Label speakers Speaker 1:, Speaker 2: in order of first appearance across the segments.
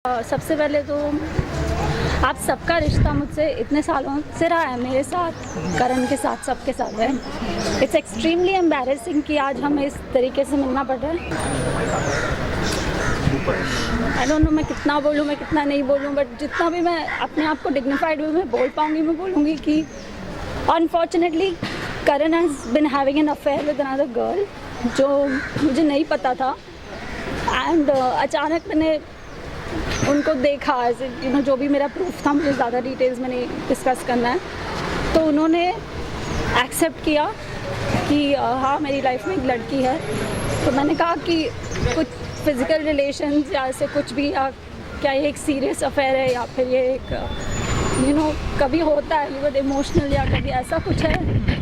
Speaker 1: सबसे पहले तो आप सबका रिश्ता मुझसे इतने सालों से रहा है, मेरे साथ, करण के साथ, सबके साथ है। इट्स एक्सट्रीमली एम्बैरेसिंग कि आज हमें इस तरीके से मिलना पड़ रहा है। आई डोंट नो मैं कितना बोलूँ, मैं कितना नहीं बोलूँ, बट जितना भी मैं अपने आप को डिग्निफाइड वे में बोल पाऊँगी, मैं बोलूँगी कि unfortunately Karan has been having an affair with another girl, जो मुझे नहीं पता था। एंड अचानक मैंने उनको देखा, ऐसे जो भी मेरा प्रूफ था, मुझे ज़्यादा डिटेल्स में नहीं डिस्कस करना है, तो उन्होंने एक्सेप्ट किया कि हाँ मेरी लाइफ में एक लड़की है। तो मैंने कहा कि कुछ फिज़िकल रिलेशंस या ऐसे कुछ भी, या क्या ये एक सीरियस अफेयर है या फिर ये एक कभी होता है बहुत इमोशनल, या कभी ऐसा कुछ है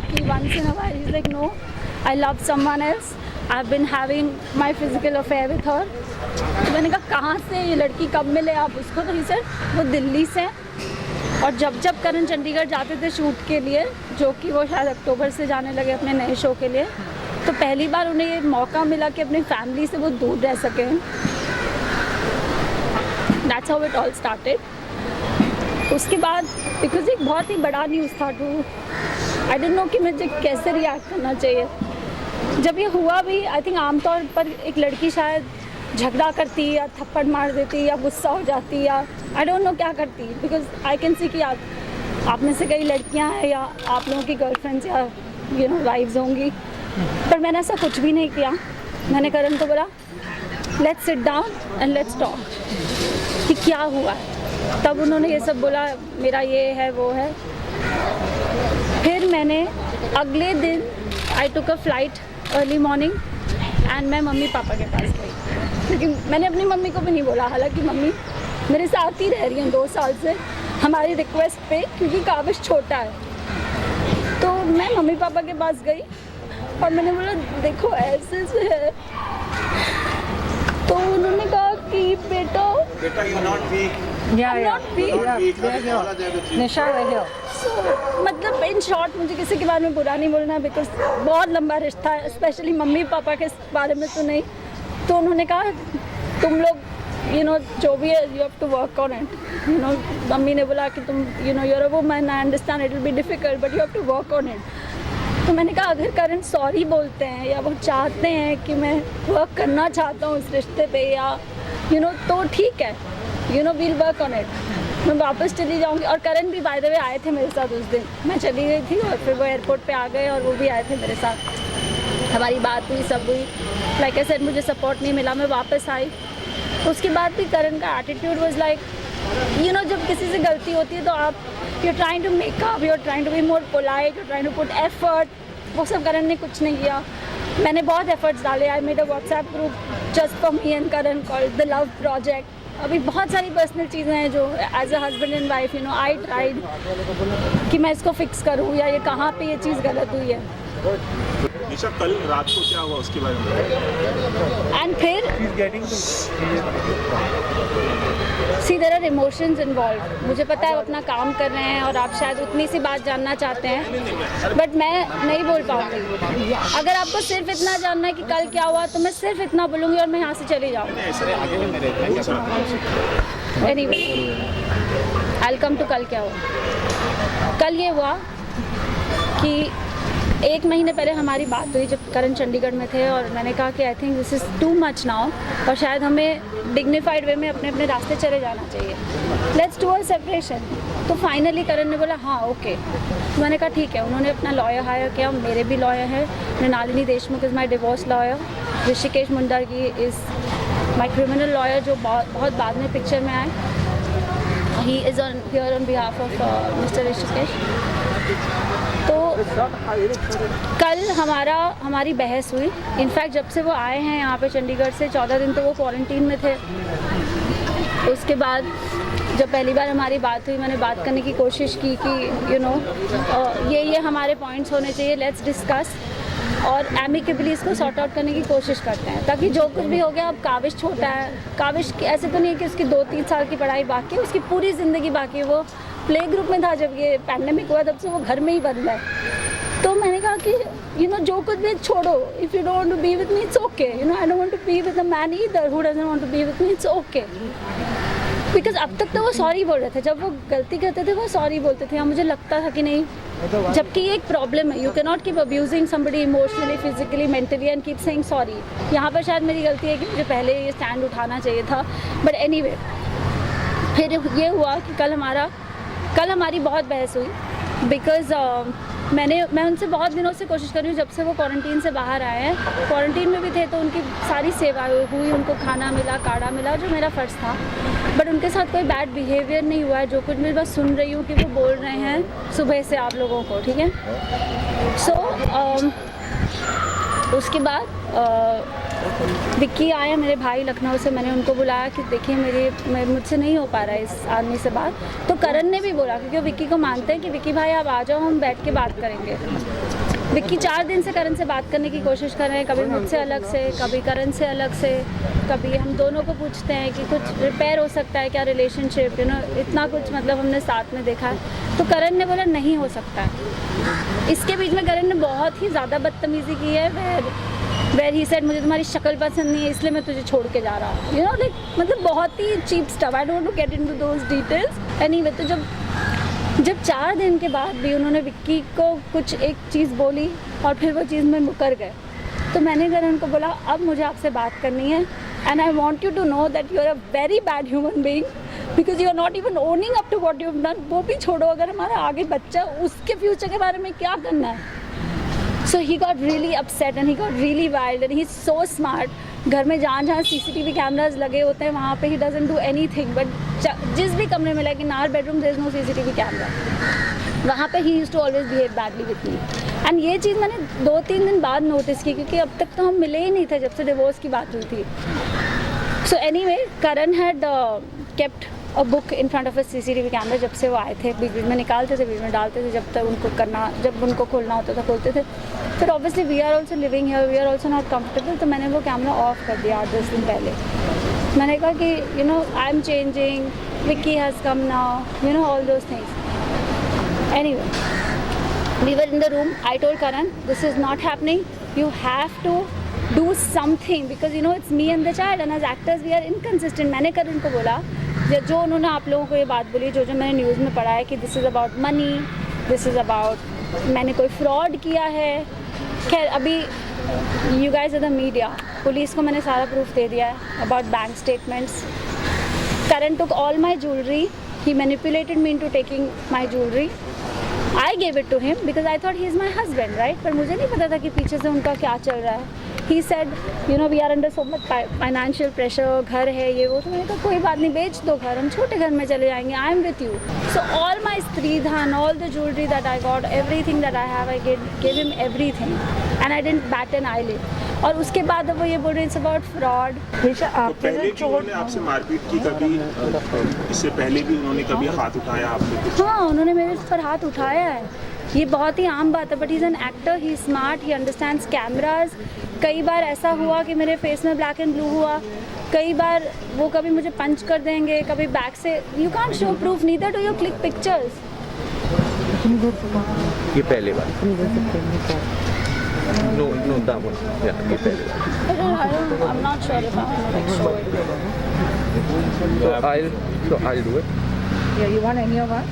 Speaker 1: कि once in a while is like no, I love someone else, I have been having my physical affair with her. तो मैंने कहा कहाँ से ये लड़की, कब मिले आप उसको? तो ही सर वो दिल्ली से, और जब करण चंडीगढ़ जाते थे शूट के लिए, जो कि वो शायद अक्टूबर से जाने लगे अपने नए शो के लिए, तो पहली बार उन्हें ये मौका मिला कि अपनी फैमिली से वो दूर रह सकें। That's how it all started. उसके बाद बिकॉज एक बहुत ही बड़ा न्यूज़ था, टू आई डोंट नो कि मुझे कैसे रिएक्ट करना चाहिए। जब ये हुआ भी, आई थिंक आमतौर पर एक लड़की शायद झगड़ा करती या थप्पड़ मार देती या गुस्सा हो जाती या आई डोंट नो क्या करती, बिकॉज आई कैन सी कि आप में से कई लड़कियां हैं या आप लोगों की गर्लफ्रेंड्स या वाइफ्स होंगी, पर मैंने ऐसा कुछ भी नहीं किया। मैंने करण को बोला let's sit down and let's talk कि क्या हुआ है। तब उन्होंने ये सब बोला, मेरा ये है वो है। फिर मैंने अगले दिन I took a flight early morning and मैं मम्मी पापा के पास गई, लेकिन मैंने अपनी मम्मी को भी नहीं बोला। हालांकि मम्मी मेरे साथ ही रह रही हैं 2 साल से हमारी रिक्वेस्ट पे, क्योंकि काबिश छोटा है। तो मैं मम्मी पापा के पास गई और मैंने बोला देखो ऐसे से है। तो उन्होंने कहा कि बेटा
Speaker 2: you're not weak.
Speaker 1: I'm not weak.
Speaker 3: निशा रहियो।
Speaker 1: मतलब इन शॉर्ट मुझे किसी के बारे में बुरा नहीं बोलना, बिकॉज बहुत लंबा रिश्ता है, स्पेशली मम्मी पापा के बारे में तो नहीं। तो उन्होंने कहा तुम लोग जो भी है you have to work on it. Mummy ने बोला कि तुम you're a woman, I understand it will be difficult but you have to work on it. तो मैंने कहा अगर करण सॉरी बोलते हैं या वो चाहते हैं कि मैं वर्क करना चाहता हूँ इस रिश्ते पे, या तो ठीक है, वील वर्क ऑन इट। मैं वापस चली जाऊँगी। और करण भी बाय द वे आए थे मेरे साथ उस दिन, मैं चली गई थी और फिर वो एयरपोर्ट पे आ गए और वो भी आए थे मेरे साथ। हमारी बात हुई, सब हुई। लाइक आई सेड मुझे सपोर्ट नहीं मिला, मैं वापस आई। उसके बाद भी करण का एटीट्यूड वाज लाइक जब किसी से गलती होती है तो आप you trying to make up, you trying to be more polite, you trying to put effort. वो सब करण ने कुछ नहीं किया। मैंने बहुत एफर्ट्स डाले। I made a WhatsApp group just for me and Karan called the love project. अभी बहुत सारी पर्सनल चीज़ें हैं जो as a husband and wife I tried कि मैं इसको फिक्स करूँ या ये कहाँ पे ये चीज़ गलत हुई है।
Speaker 2: निशा कल रात को क्या हुआ उसके बारे में?
Speaker 1: एंड फिर सी देयर आर इमोशंस इन्वॉल्व। मुझे पता है वो अपना काम कर रहे हैं और आप शायद उतनी सी बात जानना चाहते हैं, बट मैं नहीं बोल पाऊँगी। अगर आपको सिर्फ इतना जानना है कि कल क्या हुआ तो मैं सिर्फ इतना बोलूँगी और मैं यहाँ से चली जाऊँगी। Anyway I will come to कल क्या हुआ। कल ये हुआ कि 1 महीने पहले हमारी बात हुई जब करण चंडीगढ़ में थे, और मैंने कहा कि I think this is too much now और शायद हमें डिग्निफाइड वे में अपने अपने रास्ते चले जाना चाहिए। Let's do a separation. तो फाइनली करण ने बोला हाँ ओके। मैंने कहा ठीक है। उन्होंने अपना लॉयर हायर किया, मेरे भी लॉयर हैं। Mrinalini Deshmukh is my divorce lawyer, Rishikesh Mundagi is my criminal lawyer, जो बहुत बाद में पिक्चर में आए। He is on here on behalf of mister Rishikesh. तो कल हमारी बहस हुई। इनफैक्ट जब से वो आए हैं यहाँ पे चंडीगढ़ से 14 दिन तो वो क्वारंटीन में थे। उसके बाद जब पहली बार हमारी बात हुई, मैंने बात करने की कोशिश की कि ये हमारे पॉइंट्स होने चाहिए, लेट्स डिस्कस, और एमिकेबली इसको सॉर्ट आउट करने की कोशिश करते हैं ताकि जो कुछ भी हो गया। अब काबिश छोटा है, काबिश ऐसे तो नहीं है कि उसकी 2-3 साल की पढ़ाई बाकी है, उसकी पूरी ज़िंदगी बाकी है। वो प्ले ग्रुप में था जब ये पैंडेमिक हुआ, तब से वो घर में ही बंद है। तो मैंने कहा कि जो कुछ भी छोड़ो, if you don't want to be with me it's okay, I don't want to be with a man either who doesn't want to be with me, it's okay. Because अब तक तो वो सॉरी बोल रहे थे, जब वो गलती करते थे वो सॉरी बोलते थे, या मुझे लगता था कि नहीं, जबकि ये एक प्रॉब्लम है, you can not keep abusing somebody emotionally, physically, mentally and keep saying sorry. यहाँ पर शायद मेरी गलती है कि मुझे पहले ये स्टैंड उठाना चाहिए था, बट एनीवे फिर ये हुआ कि कल हमारी बहुत बहस हुई, बिकॉज मैं उनसे बहुत दिनों से कोशिश कर रही हूँ, जब से वो क्वारंटीन से बाहर आए हैं, क्वारंटीन में भी थे तो उनकी सारी सेवा हुई, उनको खाना मिला, काढ़ा मिला, जो मेरा फ़र्ज़ था, बट उनके साथ कोई बैड बिहेवियर नहीं हुआ है। जो कुछ मैं बस सुन रही हूँ कि वो बोल रहे हैं सुबह से आप लोगों को, ठीक है। सो उसके बाद विक्की आया, मेरे भाई लखनऊ से, मैंने उनको बुलाया कि देखिए मुझसे नहीं हो पा रहा है इस आदमी से बात। तो करण ने भी बोला, क्योंकि वो विक्की को मानते हैं कि विक्की भाई आप आ जाओ, हम बैठ के बात करेंगे। विक्की 4 दिन से करण से बात करने की कोशिश कर रहे हैं, कभी मुझसे अलग से, कभी करण से अलग से, कभी हम दोनों को पूछते हैं कि कुछ रिपेयर हो सकता है क्या रिलेशनशिप, इतना कुछ मतलब हमने साथ में देखा है। तो करण ने बोला नहीं हो सकता है। इसके बीच में करण ने बहुत ही ज़्यादा बदतमीज़ी की है, वेर ही सेड मुझे तुम्हारी शक्ल पसंद नहीं है इसलिए मैं तुझे छोड़ के जा रहा हूँ, यू नो, लाइक मतलब बहुत ही cheap stuff. I don't get into those details. Anyway, तो जब 4 दिन के बाद भी उन्होंने विक्की को कुछ एक चीज़ बोली और फिर वो चीज़ में मुकर गए, तो मैंने करण को बोला अब मुझे आपसे बात करनी है, and I want you to know that you are a very bad human being, because you are not even owning up to what you have done. वो भी छोड़ो, अगर हमारा आगे बच्चा, उसके फ्यूचर के बारे में क्या करना है। So he got really upset and he got really wild and he's so smart. घर में जहाँ CCTV कैमराज लगे होते हैं वहाँ पे he doesn't do anything, but जिस भी कमरे में, like in our bedroom there is no CCTV camera, वहाँ पे he used to always behave badly with me. And ये चीज़ मैंने 2-3 दिन बाद नोटिस की, क्योंकि अब तक तो हम मिले ही नहीं थे जब से डिवोर्स की बात हुई थी। So anyway, Karan had kept a book in front of a CCTV camera जब से वो आए थे, बीच बीच में निकालते थे, बीच में डालते थे, जब तक उनको करना, जब उनको खोलना होता था खोलते थे। फिर obviously we are also living here, we are also not comfortable, तो मैंने वो कैमरा ऑफ कर दिया 8-10 दिन पहले। मैंने कहा कि you know I am changing, Vicky has come now, you know all those things. Anyway, we were in the room, I told Karan this is not happening, you have to do something because you know it's me and the child and as actors we are inconsistent. मैंने करण को बोला, जो उन्होंने आप लोगों को ये बात बोली, जो मैंने न्यूज़ में पढ़ा है कि this is about money, this is about मैंने कोई फ्रॉड किया है। खैर अभी you guys are the media, police को मैंने सारा प्रूफ दे दिया है about bank statements. Karan took all my jewelry, he manipulated me into taking my jewelry. I gave it to him because I thought he is my husband, right? पर मुझे नहीं पता था कि पीछे से उनका क्या चल रहा है। He said, you know, we are under so much financial pressure, घर है ये वो, तो मैंने कहा कोई बात नहीं, बेच दो घर, हम छोटे घर में चले जाएंगे, I am with you. So all my stridhan, all the jewelry that I got, everything that I have, I gave him everything, and I didn't bat an eyelid. और उसके बाद वो ये बोल रहे हैं अबाउट फ्रॉड।
Speaker 2: तो पहले भी उन्होंने आपसे मारपीट की कभी, इससे पहले भी उन्होंने कभी हाथ उठाया आपसे कुछ?
Speaker 1: हाँ, उन्होंने मेरे पर हाथ उठाया है, ये बहुत ही आम बात है, but he is an actor, he smart, he understands cameras. कई बार ऐसा हुआ कि मेरे फेस में ब्लैक एंड ब्लू हुआ, कई बार वो कभी मुझे पंच कर देंगे, कभी बैक से, you can't show proof neither do you click pictures.
Speaker 4: ये पहले बार No, that one. Yeah, ये पहले बार।
Speaker 1: I'm not sure if I want to like show it.
Speaker 4: So I'll do it.
Speaker 3: Yeah, you want any of us?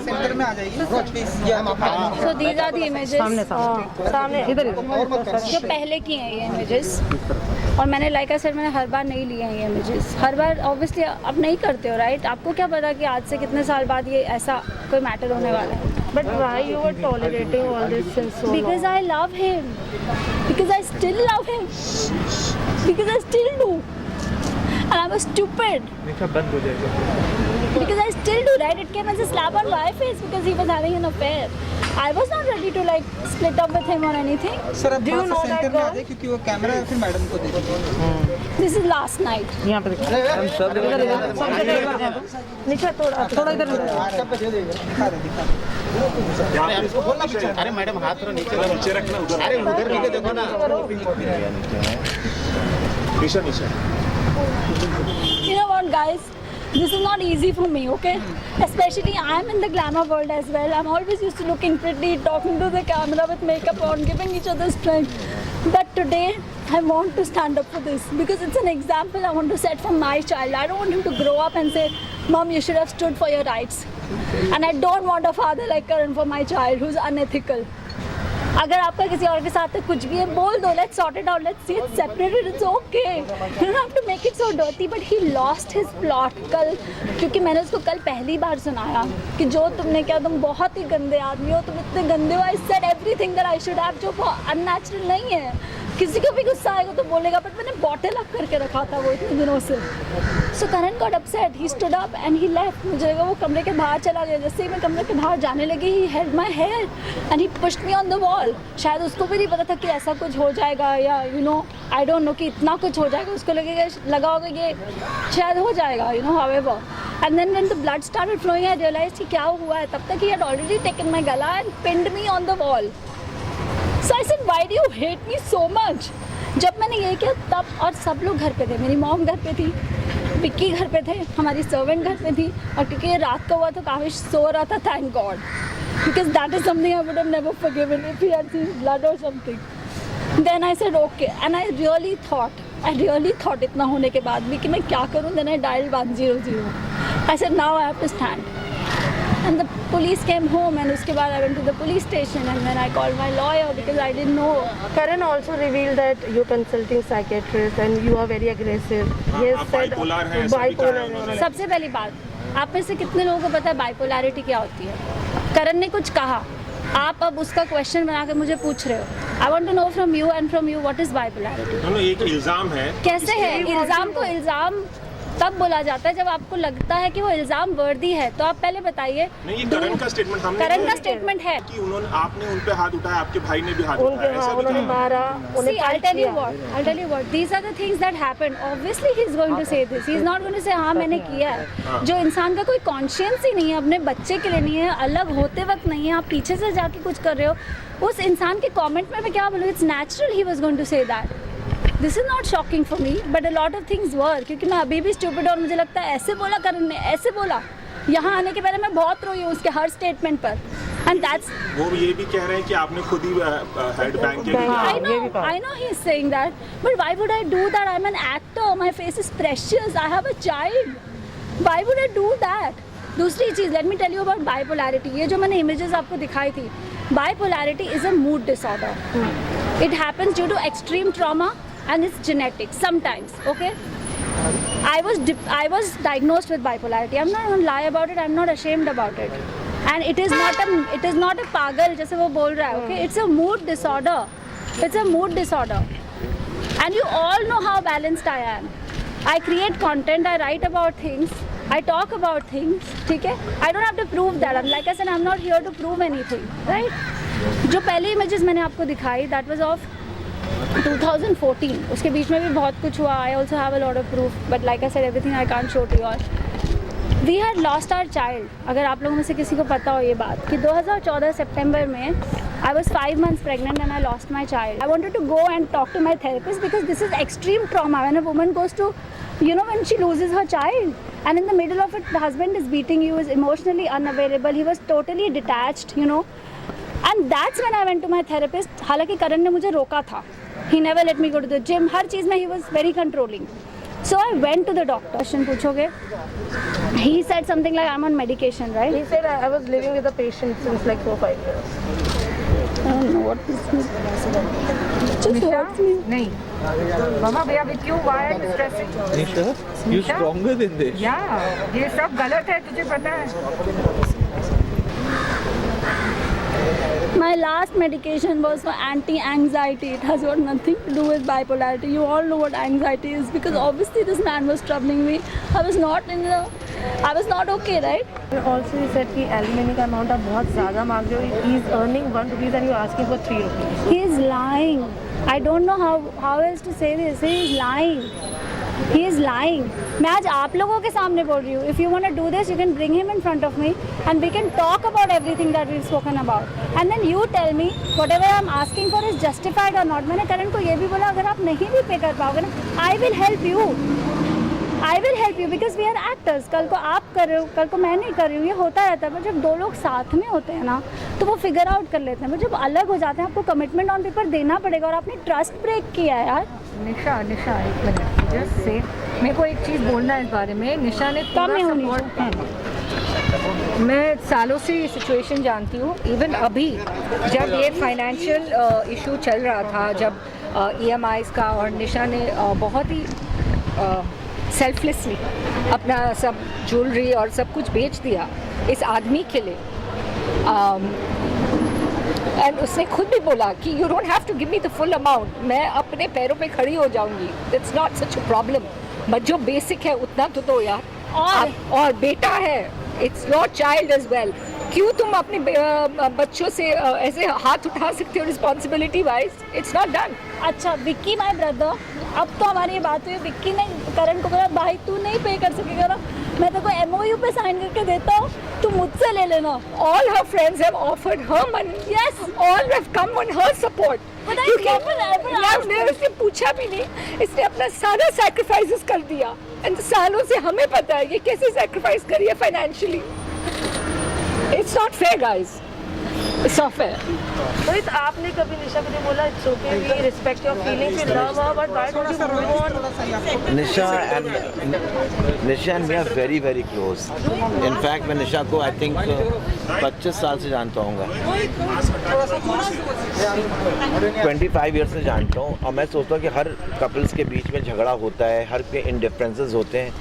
Speaker 5: Centre में आ जाएगी ना please, ये हम आपका।
Speaker 1: So these are the images
Speaker 3: सामने इधर
Speaker 1: जो पहले की हैं ये images, और मैंने लाइक आई सेड मैंने हर बार नहीं लिए हैं ये images, हर बार ऑब्वियसली आप नहीं करते हो, राइट? आपको क्या पता कि आज से कितने साल बाद ये ऐसा कोई मैटर होने वाला है।
Speaker 3: But why you were tolerating all this since so long?
Speaker 1: Because I love him, because I still love him, because I still do, and I was stupid.
Speaker 4: बंद हो जाएगा।
Speaker 1: Because I still do, right? It came as a slap on my face because he was having an affair. I was not ready to like split up with him or anything.
Speaker 5: Sir अब
Speaker 3: Do you know
Speaker 5: centre
Speaker 3: that
Speaker 5: में आ
Speaker 3: girl?
Speaker 5: जाए क्योंकि वो camera फिर madam को दे दीजिए।
Speaker 1: This is last night.
Speaker 3: यहाँ पे देखो।
Speaker 4: हम सब
Speaker 3: निशा थोड़ा इधर
Speaker 5: व्हाट्सएप पे दे देगा, दिखा रहे।
Speaker 2: इसको बोलना पीछे। अरे मैडम हाथ थोड़ा नीचे रखना, उधर। अरे उधर भी देखो ना। नीचे।
Speaker 1: You know what, guys? This is not easy for me, okay? Especially I'm in the glamour world as well. I'm always used to looking pretty, talking to the camera with makeup on, giving each other strength. But today, I want to stand up for this because it's an example I want to set for my child. I don't want him to grow up and say, Mom, you should have stood for your rights. And I don't want a father like Karan for my child who's unethical. अगर आपका किसी और के साथ कुछ भी है बोल दो, let's sort it out, let's see it separated, it's okay. You don't have to make it so dirty. But he lost his plot कल, क्योंकि मैंने उसको कल पहली बार सुनाया कि जो तुमने किया तुम बहुत ही गंदे आदमी हो, तुम इतने गंदे हो. I said everything that I should have, जो unnatural नहीं है. किसी को भी गुस्सा आएगा तो बोलेगा, बट मैंने बॉटल अप करके रखा था वो इतने दिनों से. So Karan got upset, he stood up and he left. मुझे लगा वो कमरे के बाहर चला गया. जैसे ही मैं कमरे के बाहर जाने लगी, he held my hair and he pushed me on the wall. शायद उसको भी नहीं पता था कि ऐसा कुछ हो जाएगा, या you know I don't know कि इतना कुछ हो जाएगा. उसको लगा होगा ये शायद हो जाएगा, you know. However, and then when the blood started flowing, I realised कि क्या हुआ है. तब तक he had already taken my गला and pinned me on the wall. So I said, why do you hate me so much? जब मैंने ये किया तब, और सब लोग घर पे थे. मेरी मॉम घर पे थी, विक्की घर पे थे, हमारी सर्वेंट घर पे थी. और क्योंकि ये रात का हुआ तो काफ़ी सो रहा था, thank God, because that is something I would have never forgiven if he had seen blood और something. Then I said okay, and I really thought इतना होने के बाद भी कि मैं क्या करूँ. Then I dialled 100. I said now I have to stand. And the police came home, and उसके बाद I went to the police station, and then I called my lawyer because I didn't know.
Speaker 3: Karan also revealed that you're consulting psychiatrist and you are very aggressive. He has said
Speaker 2: bipolar है, ऐसा भी कहा है उन्होंने.
Speaker 1: सबसे पहली बात, आप में से कितने लोगों को पता है बाइपोलैरिटी क्या होती है? करण ने कुछ कहा, आप अब उसका क्वेश्चन बना के मुझे पूछ रहे हो. I want to know from you and from you what is bipolarity.
Speaker 2: दोनों एक इल्जाम है.
Speaker 1: कैसे है? इल्जाम को इल्जाम तब बोला जाता है जब आपको लगता है कि वो इल्जाम वर्दी है. तो आप पहले बताइए.
Speaker 2: नहीं, ये करण का स्टेटमेंट हमने
Speaker 1: करण का स्टेटमेंट है
Speaker 2: कि उन्होंने, आपने उन पे हाथ उठाया, आपके भाई ने भी हाथ उठाया, ऐसा भी
Speaker 3: उन्होंने
Speaker 2: था.
Speaker 3: मारा,
Speaker 1: See, I'll tell you what. These are the things that happen. Obviously, he's going to say this. He's not going to say हाँ मैंने किया है. जो इंसान का कोई कॉन्शियंस ही नहीं है, अपने बच्चे के लिए नहीं है, अलग होते वक्त नहीं है, आप पीछे से जाके कुछ कर रहे हो, उस इंसान के कमेंट में मैं क्या बोलूँ? It's natural he was going to say that. This is not shocking for me, but a lot of things were, क्योंकि मैं अभी भी स्टूपिड, और मुझे लगता है ऐसे बोला करण ने, ऐसे बोला. यहाँ आने के पहले मैं बहुत रोई हूँ उसके हर स्टेटमेंट पर. एंड दैट्स,
Speaker 2: वो ये भी कह रहे हैं कि आपने खुद ही हेड बैंक के
Speaker 1: I know he is saying that, but why would I do that? I'm an actor, my face is precious, I have a child. Why would I do that? दूसरी चीज़, let me tell you about bipolarity. ये जो मैंने images आपको दिखाई थी, bipolarity is a mood disorder. It happens due to extreme trauma. And it's genetic sometimes, okay? I was diagnosed with bipolarity. I'm not going to lie about it. I'm not ashamed about it. And it is not a pagal जैसे वो बोल रहा है, okay? It's a mood disorder. It's a mood disorder. And you all know how balanced I am. I create content. I write about things. I talk about things. ठीक है? I don't have to prove that. And like I said, I'm not here to prove anything, right? जो पहली images मैंने आपको दिखाई, that was of 2014. उसके बीच में भी बहुत कुछ हुआ. I also have a lot of proof, but like I said, everything I can't show to you all. We had lost our child. अगर आप लोगों में से किसी को पता हो ये बात कि 2014 सितंबर में I was 5 months pregnant and I lost my child. I wanted to go and talk to my therapist because this is extreme trauma. When a woman goes to, you know, when she loses her child, and in the middle of it, the husband is beating you, is emotionally unavailable. He was totally detached, you know. And that's when I went to my therapist. हालांकि करण ने मुझे रोका था. He never let me go to the gym. हर चीज़ में he was very controlling. So I went to the doctor. Question पूछोगे? He said something like I'm on medication, right?
Speaker 3: He said I was living with a patient since like 4 or 5 years.
Speaker 1: I don't know what this means. Just hurts me.
Speaker 6: नहीं मामा भैया with you why are you stressing
Speaker 4: Nisha, you're stronger than this.
Speaker 6: या ये सब गलत है तुझे पता है
Speaker 1: My last medication was for anti-anxiety. It has got nothing to do with bipolarity. You all know what anxiety is because obviously this man was troubling me. I was not okay, right?
Speaker 3: And also he said कि alimony का amount आप बहुत ज़्यादा मांग रहे हो. He is earning 1 rupees and you are asking for 3 rupees.
Speaker 1: He is lying. I don't know how else to say this. He is lying. He is lying. मैं आज आप लोगों के सामने बोल रही हूँ. If you want to do this, you can bring him in front of me and we can talk about everything that we've spoken about. And then you tell me whatever I'm asking for is justified or not. मैंने करण को ये भी बोला अगर आप नहीं भी पे कर पाओगे ना, I will help you. I will help you because we are actors. कल को आप कर रहे हो, कल को मैं नहीं कर रही हूँ, ये होता रहता है. पर जब दो लोग साथ में होते हैं ना तो वो फिगर आउट कर लेते हैं. पर जब अलग हो जाते हैं आपको कमिटमेंट ऑन पेपर देना पड़ेगा. और आपने ट्रस्ट ब्रेक किया है यार.
Speaker 6: निशा एक मिनट जस्ट से मेरे को एक चीज़ बोलना है इस बारे में. निशा ने
Speaker 1: कम
Speaker 6: पूरा
Speaker 1: ही होनी
Speaker 6: support- मैं सालों से ये सिचुएशन जानती हूँ. इवन अभी जब ये फाइनेंशियल इशू चल रहा था, जब EMIs का, और निशा ने बहुत ही सेल्फलेसली अपना सब ज्वेलरी और सब कुछ बेच दिया इस आदमी के लिए. एंड उसने खुद भी बोला कि you don't have to give me the full amount, मैं अपने पैरों पे खड़ी हो जाऊंगी. It's not such a problem, but जो बेसिक है उतना तो दो यार. और बेटा है, it's your child as well. क्यों तुम अपने बच्चों से ऐसे हाथ उठा सकते हो responsibility wise? It's not done.
Speaker 1: अच्छा विक्की माय ब्रदर, अब तो हमारी ये बात हुई. विक्की ने करण को कहा भाई तू नहीं पे कर सकेगा ना, मैं तेरे को MOU पे साइन करके देता हूँ, तू मुझसे ले लेना.
Speaker 6: All her friends have offered her money.
Speaker 1: Yes.
Speaker 6: All have come on her support.
Speaker 1: But I
Speaker 6: क्योंकि
Speaker 1: never asked
Speaker 6: मैं उसने पूछा भी नहीं. इसने अपना सारा सैक्रिफाइसेस कर दिया. एंड सालों से हमें पता है ये कैसे सैक्रिफाइस करी है financially. It's not fair guys. It's not fair.
Speaker 3: Rohit, आपने कभी निशा को बोला it's okay, we respect your feelings, we love her, but why don't you move on?
Speaker 4: Nisha and me are very very close. In fact मैं निशा को I think 25 साल से जानता हूँ, 25 ईयर से जानता हूँ. और मैं सोचता हूँ कि हर कपल्स के बीच में झगड़ा होता है, हर के इंडिफरेंसेस होते हैं,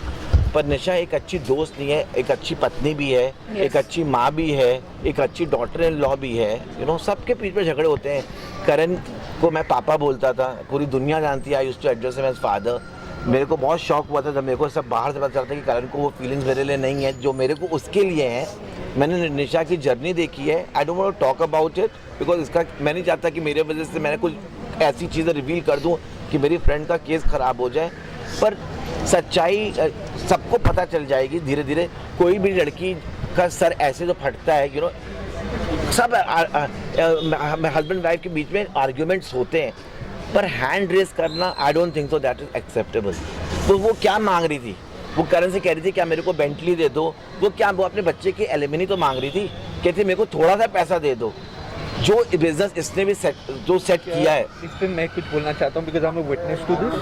Speaker 4: पर निशा एक अच्छी दोस्त नहीं है, एक अच्छी पत्नी भी है, एक अच्छी माँ भी है, एक अच्छी डॉटर इन लॉ भी है. यू नो, सबके बीच में झगड़े होते हैं. करण को मैं पापा बोलता था, पूरी दुनिया जानती है. I used to address him as father. मेरे को बहुत शौक हुआ था जब मेरे को सब बाहर से पता चलता कि करण को वो फीलिंग्स मेरे लिए नहीं है जो मेरे को उसके लिए हैं. मैंने निशा की जर्नी देखी है. I don't want to talk about it because इसका मैं नहीं चाहता कि मेरे वजह से मैंने कुछ ऐसी चीज़ें रिवील कर दूँ कि मेरी फ्रेंड का केस ख़राब हो जाए. पर सच्चाई सबको पता चल जाएगी धीरे धीरे. कोई भी लड़की का सर ऐसे जो फटता है, यू नो, सब हस्बैंड वाइफ के बीच में आर्ग्यूमेंट्स होते हैं, पर हैंड रेस करना I don't think so that is acceptable. तो वो क्या मांग रही थी? वो करण से कह रही थी क्या मेरे को बेंटली दे दो. वो अपने बच्चे की एलिमनी तो मांग रही थी, कहती मेरे को थोड़ा सा पैसा दे दो. जो बिजनेस इसने भी सेट किया है.
Speaker 7: इस पे मैं कुछ बोलना चाहता हूँ because I am a witness to this.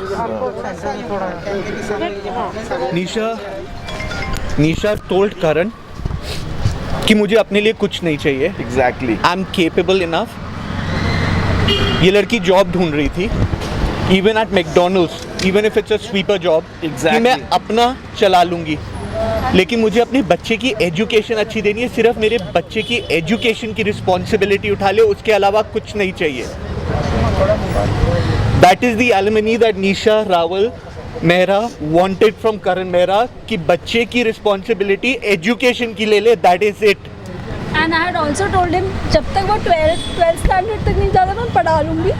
Speaker 7: Nisha told Karan कि मुझे अपने लिए कुछ नहीं चाहिए.
Speaker 4: Exactly.
Speaker 7: I am capable enough. ये लड़की जॉब ढूंढ रही थी, even at McDonald's, even if it's a sweeper job, कि मैं अपना चला लूँगी, लेकिन मुझे अपने बच्चे की एजुकेशन अच्छी देनी है. सिर्फ मेरे बच्चे की एजुकेशन की रिस्पॉन्सिबिलिटी उठा ले, उसके अलावा कुछ नहीं चाहिए. That is the alimony that Nisha Rawal Mehra wanted from Karan Mehra, कि बच्चे की रिस्पॉन्सिबिलिटी एजुकेशन की ले ले. That is it.
Speaker 1: And I had also told him जब तक वो 12th स्टैंडर्ड तक नहीं जाता मैं पढ़ा लूँगी.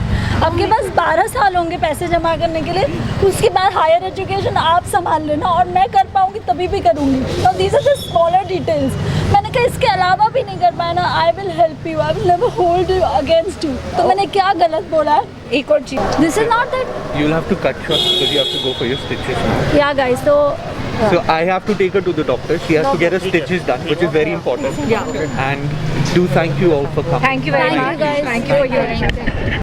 Speaker 1: आपके पास 12 साल होंगे पैसे जमा करने के लिए, उसके बाद हायर एजुकेशन आप संभाल लेना और मैं कर पाऊँगी तभी भी करूँगी. तो these are the smaller details. मैंने कहा इसके अलावा भी नहीं कर पाया ना, I will help you, I will never hold you against you. तो मैंने क्या गलत बोला है?
Speaker 6: एक और चीज,
Speaker 1: this is not that.
Speaker 7: You will have to cut short because you have to go for your stitches now.
Speaker 1: या गाइस, तो
Speaker 7: So I have to take her to the doctor. She has to get her stitches done, which is very important.
Speaker 6: Yeah.
Speaker 7: And do thank you all for coming.
Speaker 6: thank you very
Speaker 1: Thank you
Speaker 6: much.
Speaker 1: guys.
Speaker 6: Thank you for your